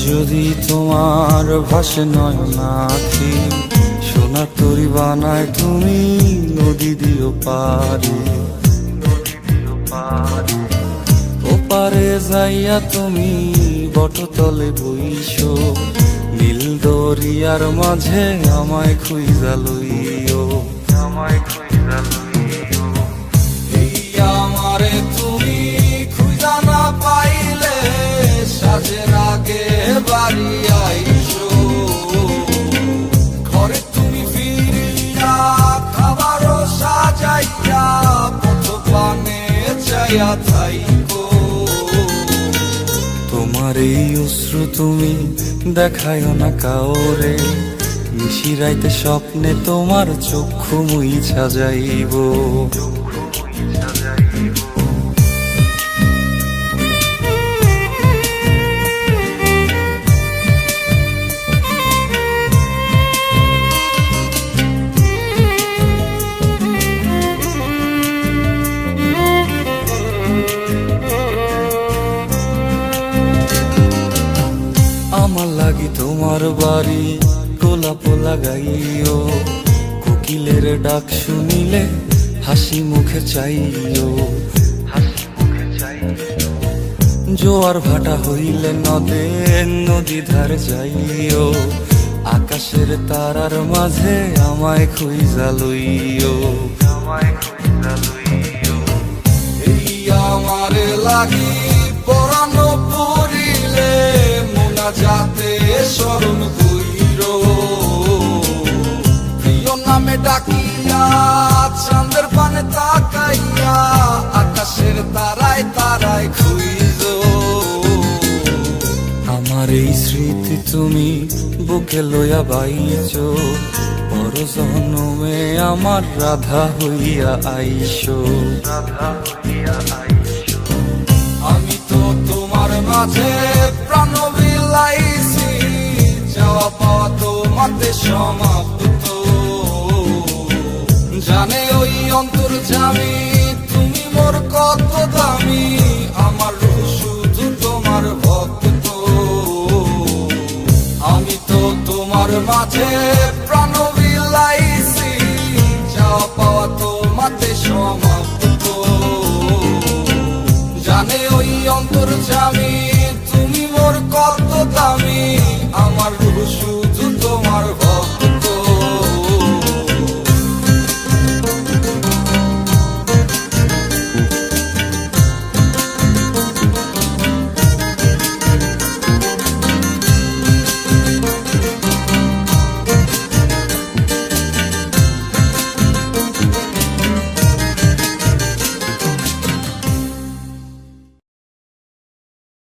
যদি তোমার ভাসে নয়ন আঁখি, সোনার তরি বানায় তুমি নদী দিও পারে। ওপারে যাইয়া তুমি বটতলে বইসো, নীল দরিয়ার মাঝে আমায় খুঁজা লইও, আমায় খুঁজা লইও। এই আমারে তুমি খুঁজা না পাইলে সাজের আগে বাড়ি আইসো, ঘরে তুমি ফিরিয়া খাবারও সাজাইয়া পথ পানে চাইয়া থাইকো। তোমার এই অশ্রু তুমি দেখায়ও না কাউরে, নিশিরাইতে স্বপ্নে তোমার চক্ষু মুইছা যাইব। আমার লাগি তোমার বাড়ি গোলাপ লাগাইও, কোকিলের ডাক শুনিলে হাসি মুখে চাইও, হাসি মুখে চাইও। জোয়ার ভাটা হইলে নদে নদী ধারে যাইও, আকাশের তারার মাঝে আমায় খুঁজা লইও, আমায় খুঁজা লইও। এই আমারে লাগি পরানো পড়িলে যাতে স্মরণ কইরো, প্রিয় নামে ডাকিয়া চাঁদের পানে তাকাইয়া আকাশের তারায় তারায় খুঁজো। আমার এই স্মৃতি তুমি বুকে লইয়া বাইছো, বড় জনমে আমার রাধা হইয়া আইসো, রাধা হইয়া আইসো। আমি তো তোমার মাঝে প্রাণ বিলাইছি, যাওয়া পাওয়া তোমাতে সমাপ্ত। জানে ওই অন্তর্যামী তুমি মোর কত দামি, আমার রূহ শুধু তোমার ভক্ত। আমি তো তোমার মাঝে প্রাণ বিলাইছি, যাওয়া পাওয়া তোমাতে সমাপ্ত। জানে ওই অন্তর্যামী তুমি মোর কত দামি, আমার রূহ শুধু